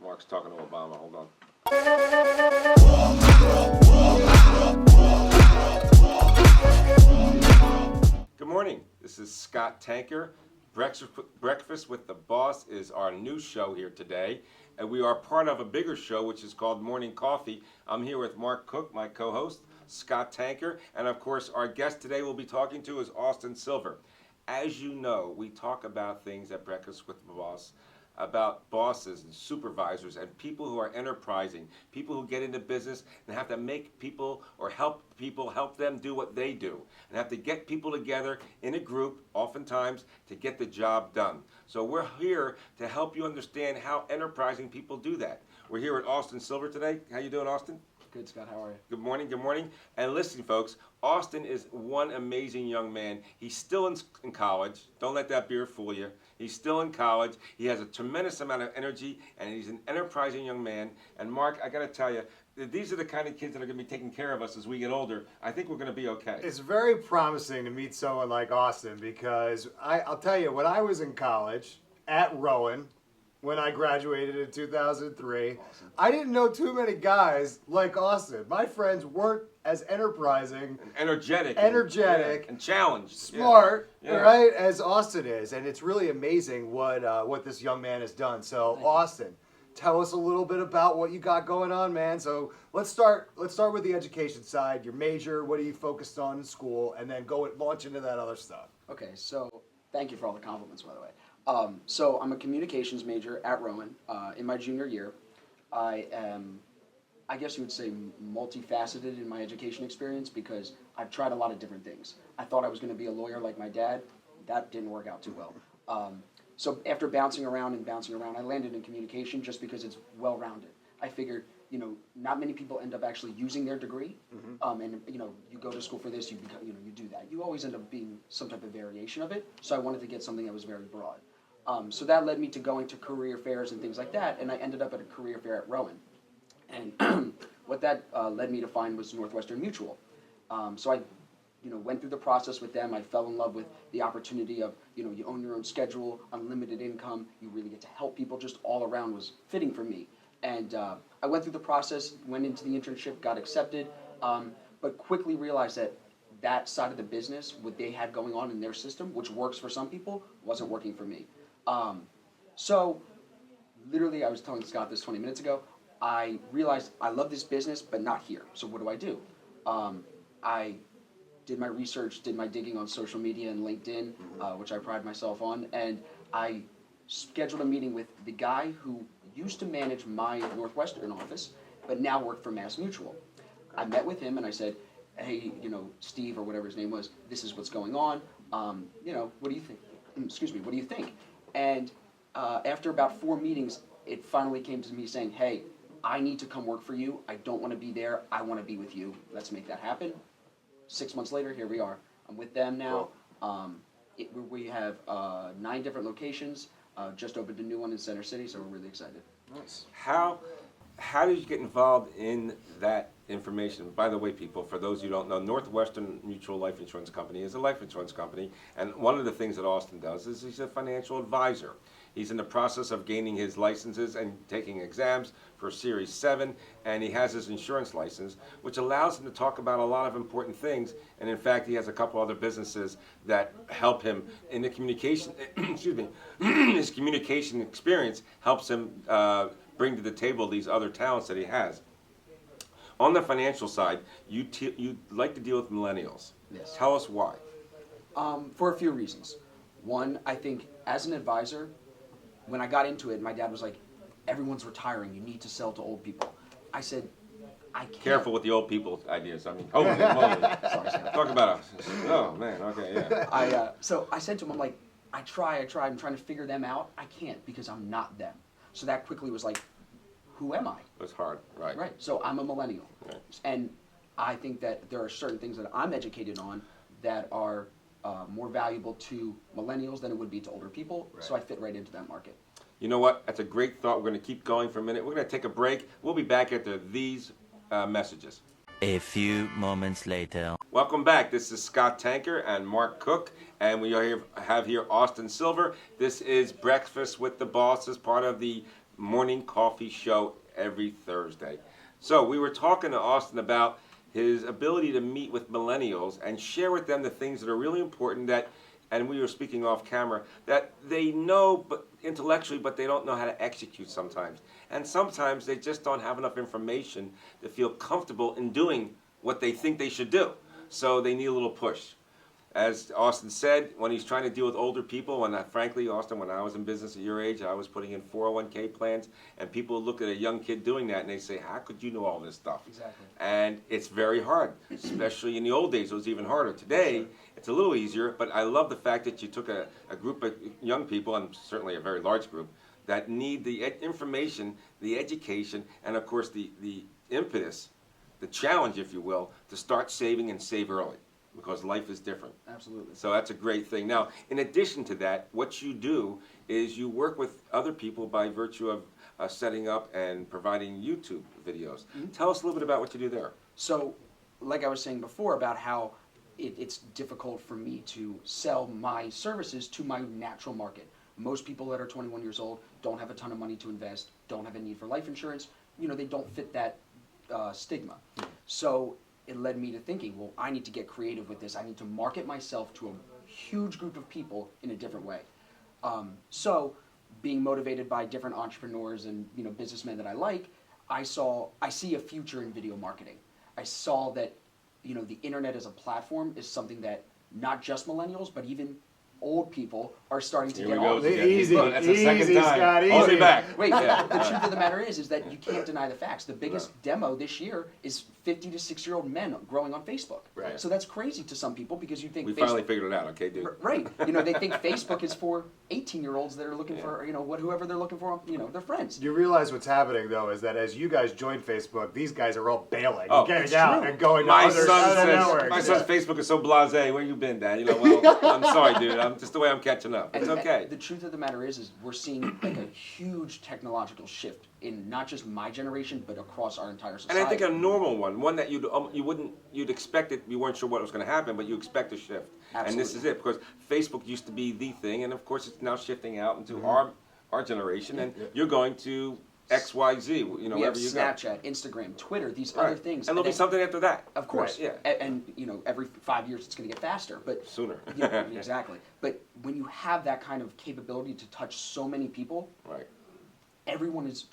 Mark's talking to Obama. Hold on. Good morning. This is Scott Tanker. Breakfast with the Boss is our new show here today. And we are part of a bigger show, which is called Morning Coffee. I'm here with Mark Cook, my co-host, Scott Tanker, and of course, our guest today we'll be talking to is Austin Silver. As you know, we talk about things at Breakfast with the Boss, about bosses and supervisors and people who are enterprising, people who get into business and have to make people or help them do what they do, and have to get people together in a group, oftentimes, to get the job done. So we're here to help you understand how enterprising people do that. We're here with Austin Silver today. How you doing, Austin? Good, Scott. How are you? Good morning, good morning. And listen, folks, Austin is one amazing young man. He's still in college. Don't let that beard fool you. He's still in college. He has a tremendous amount of energy, and he's an enterprising young man. And Mark, I got to tell you, these are the kind of kids that are going to be taking care of us as we get older. I think we're going to be okay. It's very promising to meet someone like Austin because I'll tell you, when I was in college at Rowan, when I graduated in 2003, awesome. I didn't know too many guys like Austin. My friends weren't as enterprising, and energetic, and challenged, smart, right, as Austin is. And it's really amazing what this young man has done. So, Austin, tell us a little bit about what you got going on, man. So let's start with the education side. Your major, what are you focused on in school, and then launch into that other stuff. Okay, so thank you for all the compliments, by the way. So I'm a communications major at Rowan. In my junior year, I am, I guess you would say, multifaceted in my education experience because I've tried a lot of different things. I thought I was going to be a lawyer like my dad. That didn't work out too well. So after bouncing around, I landed in communication just because it's well-rounded. I figured, not many people end up actually using their degree, and you go to school for this, you do that. You always end up being some type of variation of it. So I wanted to get something that was very broad. So that led me to going to career fairs and things like that, and I ended up at a career fair at Rowan. And what that led me to find was Northwestern Mutual. So I went through the process with them. I fell in love with the opportunity of, you own your own schedule, unlimited income, you really get to help people, just all around was fitting for me. And I went through the process, went into the internship, got accepted, but quickly realized that side of the business, what they had going on in their system, which works for some people, wasn't working for me. So literally, I was telling Scott this 20 minutes ago, I realized I love this business, but not here. So what do? I did my research, did my digging on social media and LinkedIn, which I pride myself on, and I scheduled a meeting with the guy who used to manage my Northwestern office, but now worked for Mass Mutual. I met with him and I said, hey, Steve or whatever his name was, this is what's going on. What do you think? What do you think? And after about 4 meetings, it finally came to me saying, hey, I need to come work for you. I don't want to be there. I want to be with you. Let's make that happen. 6 months later, here we are. I'm with them now. We have 9 different locations. Just opened a new one in Center City, so we're really excited. Nice. How did you get involved in that information? By the way, people, for those who don't know, Northwestern Mutual Life Insurance Company is a life insurance company, and one of the things that Austin does is he's a financial advisor. He's in the process of gaining his licenses and taking exams for Series 7, and he has his insurance license, which allows him to talk about a lot of important things. And in fact, he has a couple other businesses that help him in the communication, his communication experience helps him bring to the table these other talents that he has. On the financial side, you like to deal with millennials. Yes. Tell us why. For a few reasons. One, I think as an advisor, when I got into it, my dad was like, everyone's retiring, you need to sell to old people. I said, I can't. Careful with the old people ideas. I mean, holy moly. Sorry, talk about us. Oh, man, okay, yeah. So I said to him, I'm like, I try, I'm trying to figure them out. I can't because I'm not them. So that quickly was like, who am I? It's hard, right. Right, so I'm a millennial. Right. And I think that there are certain things that I'm educated on that are more valuable to millennials than it would be to older people, so I fit right into that market. You know what? That's a great thought. We're going to keep going for a minute. We're going to take a break. We'll be back after these messages. A few moments later. Welcome back. This is Scott Tanker and Mark Cook, and we have here Austin Silver. This is Breakfast with the Boss as part of the morning coffee show every Thursday. So we were talking to Austin about his ability to meet with millennials and share with them the things that are really important that, and we were speaking off camera, that they know but intellectually, but they don't know how to execute sometimes. And sometimes they just don't have enough information to feel comfortable in doing what they think they should do. So they need a little push. As Austin said, when he's trying to deal with older people, and frankly, Austin, when I was in business at your age, I was putting in 401k plans, and people look at a young kid doing that and they say, how could you know all this stuff? Exactly. And it's very hard, especially in the old days. It was even harder. Today, it's a little easier, but I love the fact that you took a group of young people, and certainly a very large group, that need the information, the education, and of course the impetus, the challenge, if you will, to start saving and save early, because life is different. Absolutely. So that's a great thing. Now, in addition to that, what you do is you work with other people by virtue of setting up and providing YouTube videos. Mm-hmm. Tell us a little bit about what you do there. So, like I was saying before about how it's difficult for me to sell my services to my natural market. Most people that are 21 years old don't have a ton of money to invest, don't have a need for life insurance. You know, they don't fit that stigma. So it led me to thinking, well, I need to get creative with this. I need to market myself to a huge group of people in a different way. So being motivated by different entrepreneurs and businessmen that I like, I see a future in video marketing. I saw that the internet as a platform is something that not just millennials, but even old people are starting to get on. Easy, That's the second easy, time. Scott, Hold easy. me back. Wait, Yeah. the truth of the matter is that you can't deny the facts. The biggest demo this year is 50 to 60-year-old men growing on Facebook. Right. So that's crazy to some people because you think We Facebook, finally figured it out, okay, dude? Right. They think Facebook is for 18-year-olds that are looking for, whoever they're looking for, their friends. You realize what's happening though is that as you guys join Facebook, these guys are all bailing, Oh, getting it's out, true. and going to My other son networks. says, Facebook is so blasé. Where you been, Dad? Well, I'm sorry, dude. I'm just the way I'm catching up. It's okay. The truth of the matter is we're seeing like a huge technological shift in not just my generation, but across our entire And society. I think a normal one that you'd expect it. You weren't sure what was going to happen, but you expect a shift. And this is it, because Facebook used to be the thing, and of course it's now shifting out into our generation, and you're going to XYZ, we wherever have you Snapchat, Instagram, Twitter, these go. other Right. things. And there'll be something after that. Of course, Right, yeah. And every 5 years it's going to get faster, but Sooner. exactly. But when you have that kind of capability to touch so many people, Right. everyone is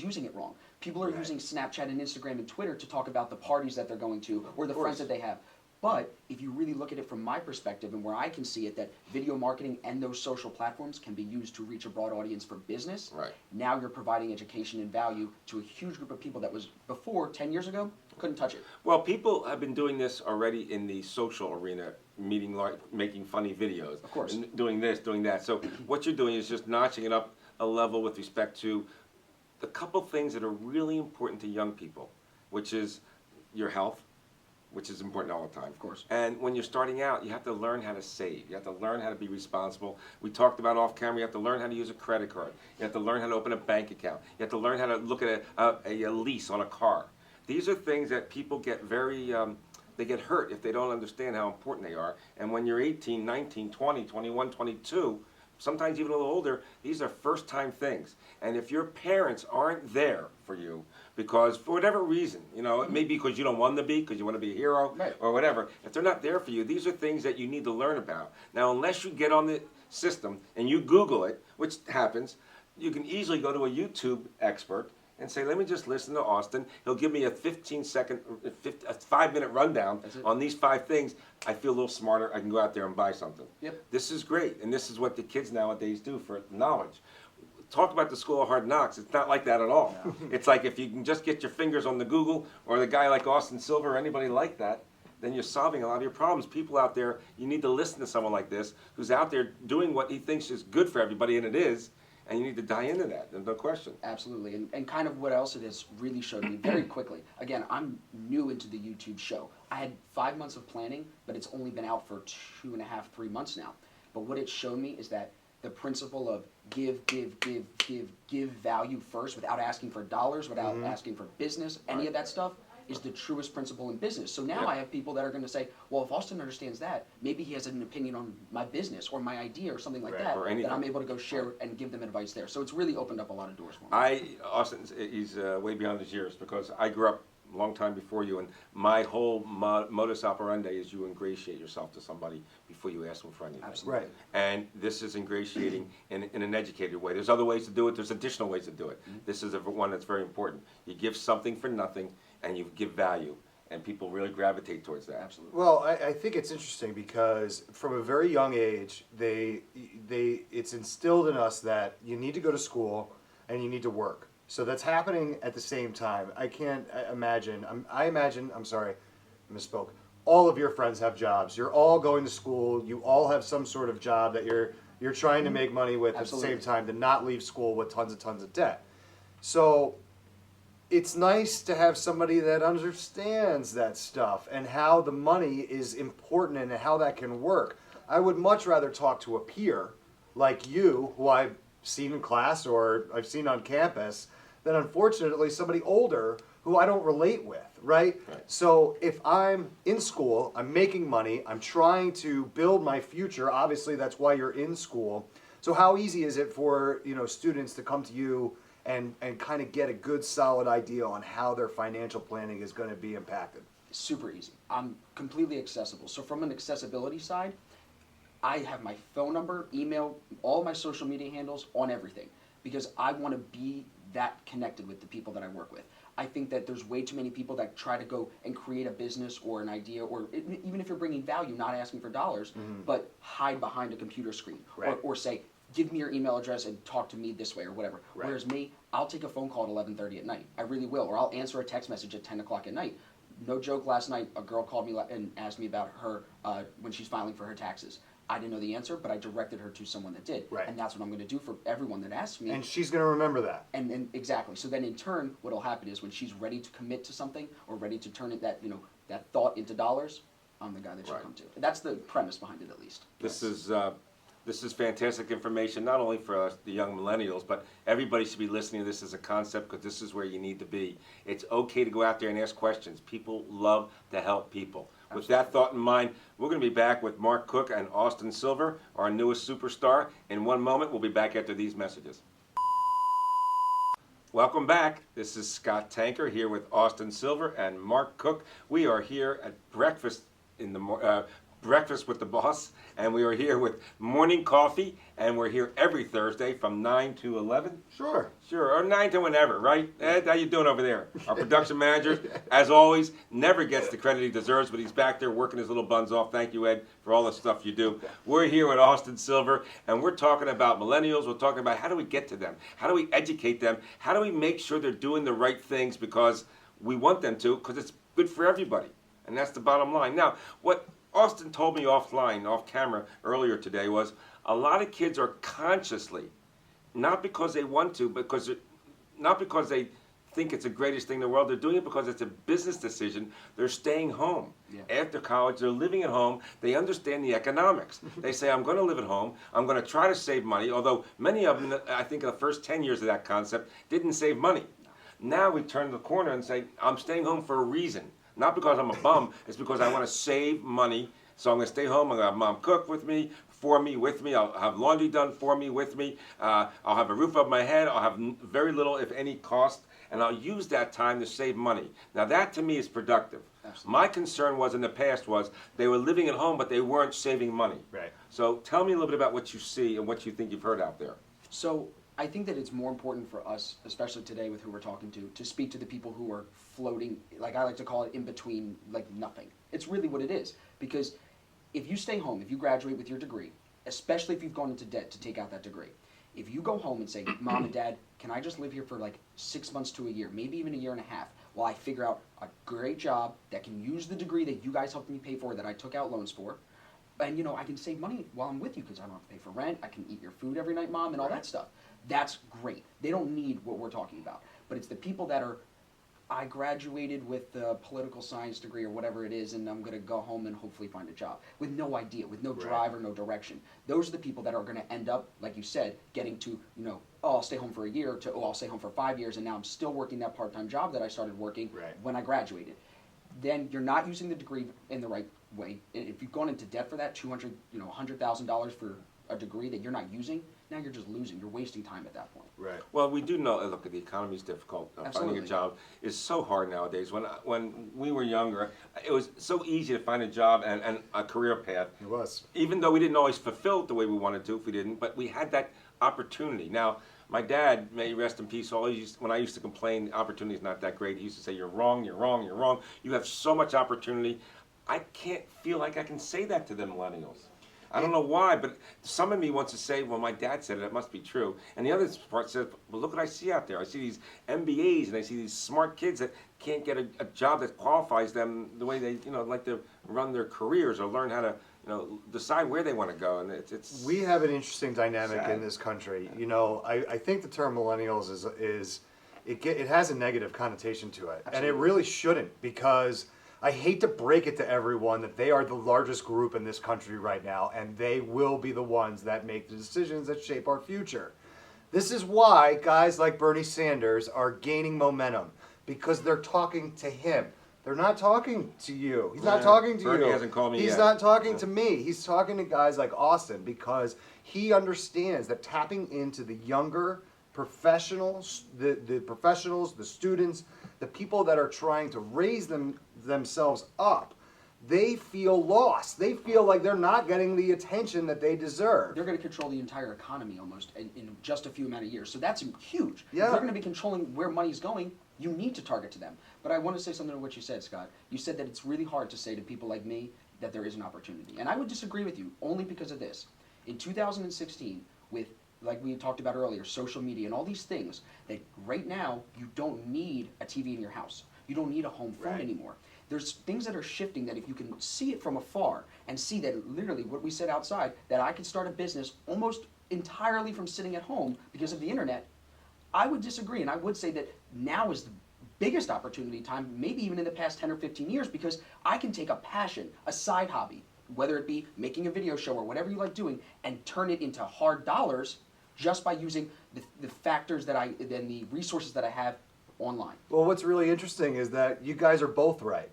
using it wrong. People are using Snapchat and Instagram and Twitter to talk about the parties that they're going to or the friends that they have. But if you really look at it from my perspective and where I can see it, that video marketing and those social platforms can be used to reach a broad audience for business. Right. Now you're providing education and value to a huge group of people that was before, 10 years ago, couldn't touch it. Well, people have been doing this already in the social arena, making funny videos. Of course. And doing this, doing that. So what you're doing is just notching it up a level with respect to the couple things that are really important to young people, which is your health, which is important all the time. Of course. And when you're starting out, you have to learn how to save. You have to learn how to be responsible. We talked about off camera, you have to learn how to use a credit card. You have to learn how to open a bank account. You have to learn how to look at a lease on a car. These are things that people get they get hurt if they don't understand how important they are. And when you're 18, 19, 20, 21, 22, sometimes even a little older, these are first-time things. And if your parents aren't there for you, because for whatever reason, it may be because you don't want them to be, because you want to be a hero, Right. or whatever. If they're not there for you, these are things that you need to learn about. Now, unless you get on the system and you Google it, which happens, you can easily go to a YouTube expert and say, let me just listen to Austin. He'll give me a 5-minute rundown on these 5 things. I feel a little smarter. I can go out there and buy something. Yep. This is great, and this is what the kids nowadays do for knowledge. Talk about the School of Hard Knocks. It's not like that at all. No. It's like if you can just get your fingers on the Google or the guy like Austin Silver or anybody like that, then you're solving a lot of your problems. People out there, you need to listen to someone like this who's out there doing what he thinks is good for everybody, and it is, and you need to dive into that. There's no question. Absolutely. And kind of what else it has really showed me very quickly. Again, I'm new into the YouTube show. I had 5 months of planning, but it's only been out for 2.5, 3 months now. But what it showed me is that the principle of give value first without asking for dollars, without asking for business, any of that stuff, is the truest principle in business. So now Yeah. I have people that are going to say, well, if Austin understands that, maybe he has an opinion on my business or my idea or something like Right. that, Or anything. that I'm able to go share and give them advice there. So it's really opened up a lot of doors for me. Austin, he's way beyond his years because I grew up a long time before you, and my whole modus operandi is you ingratiate yourself to somebody before you ask them for anything. Absolutely. Right. And this is ingratiating in an educated way. There's other ways to do it. There's additional ways to do it. This is one that's very important. You give something for nothing, and you give value, and people really gravitate towards that. Absolutely. Well, I think it's interesting because from a very young age, it's instilled in us that you need to go to school and you need to work. So that's happening at the same time. I can't imagine. I'm sorry, I misspoke. All of your friends have jobs. You're all going to school. You all have some sort of job that you're trying to make money with Absolutely. at the same time to not leave school with tons of debt. So it's nice to have somebody that understands that stuff and how the money is important and how that can work. I would much rather talk to a peer like you, who I've seen in class or I've seen on campus, than unfortunately somebody older who I don't relate with, right? So if I'm in school, I'm making money, I'm trying to build my future, obviously that's why you're in school. So how easy is it for, students to come to you and kind of get a good solid idea on how their financial planning is going to be impacted? Super easy. I'm completely accessible. So from an accessibility side, I have my phone number, email, all my social media handles on everything because I want to be that connected with the people that I work with. I think that there's way too many people that try to go and create a business or an idea, or even if you're bringing value, not asking for dollars, but hide behind a computer screen, Right. or say, give me your email address and talk to me this way or whatever. Right. Whereas me, I'll take a phone call at 11:30 at night. I really will, or I'll answer a text message at 10 o'clock at night. No joke, last night a girl called me and asked me about her when she's filing for her taxes. I didn't know the answer, but I directed her to someone that did. Right. And that's what I'm going to do for everyone that asks me. And she's going to remember that. And exactly. So then in turn, what'll happen is when she's ready to commit to something or ready to turn it that thought into dollars, I'm the guy that she'll Right. come to. That's the premise behind it, at least. This is fantastic information, not only for us, the young millennials, but everybody should be listening to this as a concept because this is where you need to be. It's okay to go out there and ask questions. People love to help people. With that thought in mind, we're going to be back with Mark Cook and Austin Silver, our newest superstar. In one moment, we'll be back after these messages. Welcome back. This is Scott Tanker here with Austin Silver and Mark Cook. We are here at breakfast Breakfast with the Boss, and we are here with morning coffee, and we're here every Thursday from 9 to 11. Sure. Sure, or 9 to whenever, right? Ed, how you doing over there? Our production manager, as always, never gets the credit he deserves, but he's back there working his little buns off. Thank you, Ed, for all the stuff you do. We're here with Austin Silver, and we're talking about millennials. We're talking about how do we get to them? How do we educate them? How do we make sure they're doing the right things because we want them to, because it's good for everybody. And that's the bottom line. Now, what Austin told me offline, off camera, earlier today was a lot of kids are consciously, not because they want to, not because they think it's the greatest thing in the world, they're doing it because it's a business decision. They're staying home. Yeah. After college, they're living at home. They understand the economics. They say, I'm going to live at home. I'm going to try to save money, although many of them, I think the first 10 years of that concept, didn't save money. Now we turn the corner and say, I'm staying home for a reason. Not because I'm a bum, it's because I want to save money. So I'm going to stay home. I'm going to have mom cook with me, for me, with me. I'll have laundry done for me, with me. I'll have a roof over my head. I'll have very little, if any, cost. And I'll use that time to save money. Now that to me is productive. Absolutely. My concern was in the past was they were living at home, but they weren't saving money. Right. So tell me a little bit about what you see and what you think you've heard out there. So I think that it's more important for us, especially today with who we're talking to speak to the people who are floating, like I like to call it, in between, like nothing. It's really what it is. Because if you stay home, if you graduate with your degree, especially if you've gone into debt to take out that degree, if you go home and say, Mom and Dad, can I just live here for like 6 months to a year, maybe even a year and a half, while I figure out a great job that can use the degree that you guys helped me pay for, that I took out loans for, and I can save money while I'm with you because I don't have to pay for rent, I can eat your food every night, Mom, and all that stuff. That's great. They don't need what we're talking about. But it's the people that are, I graduated with a political science degree or whatever it is, and I'm going to go home and hopefully find a job with no idea, with no drive or no direction. Those are the people that are going to end up, like you said, getting to, oh, I'll stay home for a year, to, oh, I'll stay home for 5 years, and now I'm still working that part-time job that I started working when I graduated. Then you're not using the degree in the right way. If you've gone into debt for that, $100,000 for a degree that you're not using, now you're just losing. You're wasting time at that point. Right. Well, we do know. Look, the economy is difficult. Finding a job is so hard nowadays. When we were younger, it was so easy to find a job and a career path. It was. Even though we didn't always fulfill it the way we wanted to, if we didn't, but we had that opportunity. Now, my dad, may he rest in peace, when I used to complain, the opportunity is not that great, he used to say, you're wrong, you're wrong, you're wrong. You have so much opportunity. I can't feel like I can say that to the millennials. I don't know why, but some of me wants to say, well, my dad said it, it must be true. And the other part says, well, look what I see out there. I see these MBAs and I see these smart kids that can't get a job that qualifies them the way they, like to run their careers or learn how to, decide where they want to go. And it's we have an interesting dynamic sad. in this country. I think the term millennials it has a negative connotation to it. Absolutely. And it really shouldn't, because I hate to break it to everyone that they are the largest group in this country right now, and they will be the ones that make the decisions that shape our future. This is why guys like Bernie Sanders are gaining momentum, because they're talking to him. They're not talking to you. He's not talking to Bernie you. hasn't called me He's yet. not talking to me. He's talking to guys like Austin, because he understands that tapping into the younger professionals, the professionals, the students, the people that are trying to raise themselves up, they feel lost. They feel like they're not getting the attention that they deserve. They're going to control the entire economy almost in just a few amount of years. So that's huge. Yeah. If they're going to be controlling where money's going, you need to target to them. But I want to say something to what you said, Scott. You said that it's really hard to say to people like me that there is an opportunity. And I would disagree with you only because of this. In 2016, with, like we talked about earlier, social media and all these things, that right now you don't need a TV in your house. You don't need a home phone anymore. There's things that are shifting that if you can see it from afar and see that literally what we said outside, that I could start a business almost entirely from sitting at home because of the internet, I would disagree. And I would say that now is the biggest opportunity time, maybe even in the past 10 or 15 years, because I can take a passion, a side hobby, whether it be making a video show or whatever you like doing, and turn it into hard dollars just by using the factors and the resources that I have online. Well, what's really interesting is that you guys are both right,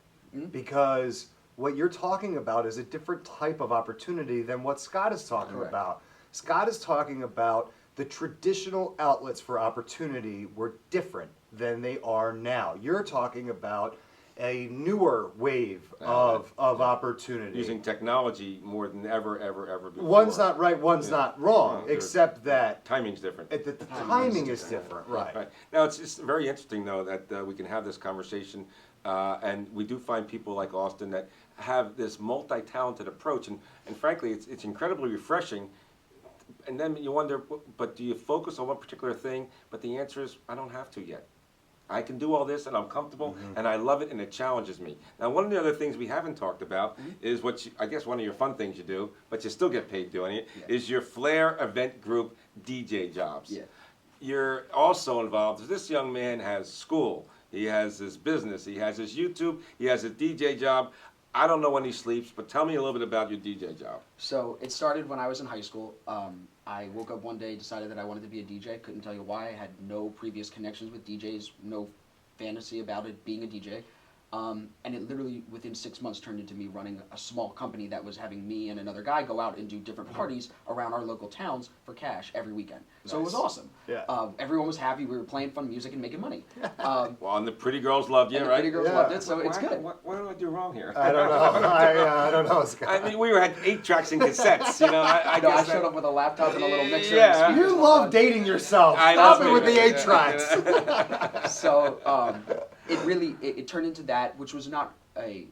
because what you're talking about is a different type of opportunity than what Scott is talking about. Scott is talking about the traditional outlets for opportunity were different than they are now. You're talking about a newer wave of opportunity. using technology more than ever before. One's not right, one's not wrong, except that Timing's different. the timing is different, right. Right. Now, it's very interesting, though, that we can have this conversation, and we do find people like Austin that have this multi-talented approach, and frankly, it's incredibly refreshing. And then you wonder, but do you focus on one particular thing? But the answer is, I don't have to yet. I can do all this, and I'm comfortable, and I love it, and it challenges me. Now, one of the other things we haven't talked about is I guess one of your fun things you do, but you still get paid doing it, is your Flair Event Group DJ jobs. Yeah. You're also involved. This young man has school. He has his business. He has his YouTube. He has his DJ job. I don't know when he sleeps, but tell me a little bit about your DJ job. So it started when I was in high school. I woke up one day, decided that I wanted to be a DJ. Couldn't tell you why. I had no previous connections with DJs, no fantasy about it being a DJ. And it literally, within 6 months, turned into me running a small company that was having me and another guy go out and do different parties around our local towns for cash every weekend. So it was awesome. Yeah. Everyone was happy. We were playing fun music and making money. Well, and the pretty girls loved you, And the right? pretty girls loved it, so it's good. What did I do wrong here? I don't know. I don't know, Scott. I mean, we had 8 tracks and cassettes, you know. I I guess showed up with a laptop and a little mixer. Yeah. And You love dating yourself. I Stop love it with the it. 8 tracks. So it really it turned into that, which was not a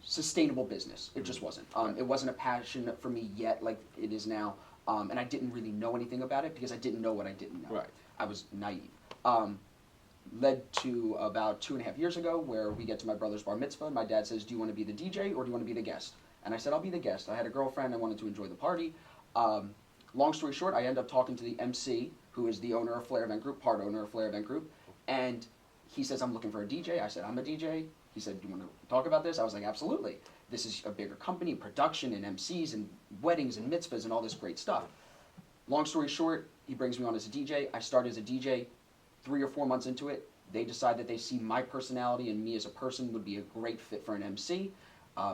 sustainable business. It just wasn't. It wasn't a passion for me yet, like it is now. And I didn't really know anything about it because I didn't know what I didn't know. Right. I was naive. Led to about 2.5 years ago where we get to my brother's bar mitzvah and my dad says, do you want to be the DJ or do you want to be the guest? And I said, I'll be the guest. I had a girlfriend. I wanted to enjoy the party. Long story short, I end up talking to the MC, who is the owner of Flair Event Group, part owner of Flair Event Group, and he says, I'm looking for a DJ. I said, I'm a DJ. He said, do you want to talk about this? I was like, absolutely. This is a bigger company, production and MCs and weddings and mitzvahs and all this great stuff. Long story short, he brings me on as a DJ. I start as a DJ. 3 or 4 months into it, they decide that they see my personality and me as a person would be a great fit for an MC.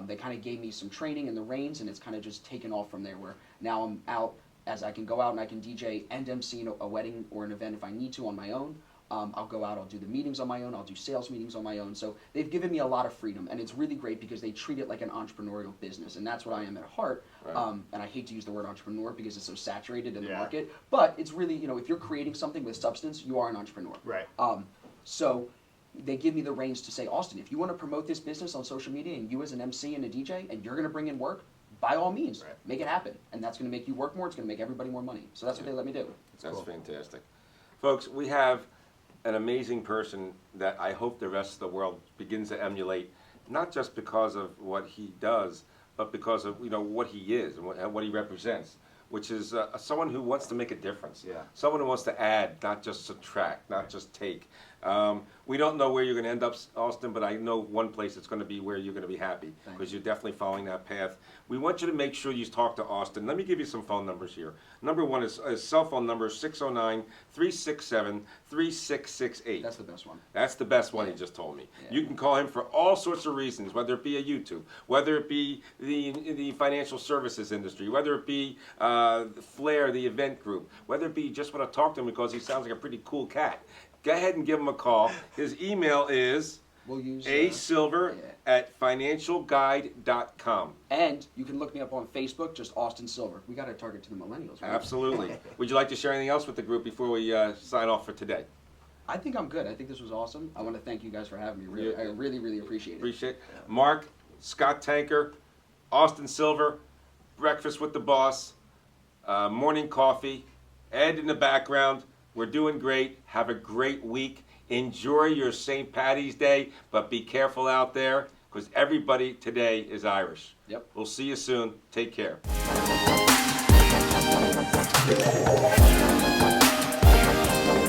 They kind of gave me some training and the reins, and it's kind of just taken off from there, where now I'm out, as I can go out and I can DJ and MC a wedding or an event if I need to on my own. I'll go out, I'll do the meetings on my own, I'll do sales meetings on my own. So they've given me a lot of freedom, and it's really great because they treat it like an entrepreneurial business, and that's what I am at heart. Right. And I hate to use the word entrepreneur because it's so saturated in the Yeah. market, but it's really, if you're creating something with substance, you are an entrepreneur. Right. So they give me the reins to say, Austin, if you want to promote this business on social media and you as an MC and a DJ, and you're going to bring in work, by all means, Right. make it happen. And that's going to make you work more, it's going to make everybody more money. So that's what they let me do. That's cool. fantastic. Folks, we have an amazing person that I hope the rest of the world begins to emulate, not just because of what he does, but because of what he is and what he represents, which is someone who wants to make a difference. Yeah. Someone who wants to add, not just subtract, not just take. We don't know where you're going to end up, Austin, but I know one place it's going to be where you're going to be happy, because you're definitely following that path. We want you to make sure you talk to Austin. Let me give you some phone numbers here. Number one is his cell phone number, 609-367-3668. That's the best one. That's the best one, Yeah. he just told me. Yeah. You can call him for all sorts of reasons, whether it be a YouTube, whether it be the financial services industry, whether it be Flair, the event group, whether it be just want to talk to him because he sounds like a pretty cool cat. Go ahead and give him a call. His email is We'll use asilver@financialguide.com. And you can look me up on Facebook, just Austin Silver. We got to target to the millennials, right? Absolutely. Would you like to share anything else with the group before we sign off for today? I think I'm good. I think this was awesome. I want to thank you guys for having me. Really, Yeah. I really, really appreciate it. Appreciate it. Mark, Scott Tanker, Austin Silver, Breakfast with the Boss, Morning Coffee, Ed in the background. We're doing great. Have a great week. Enjoy your St. Paddy's Day, but be careful out there because everybody today is Irish. Yep. We'll see you soon. Take care.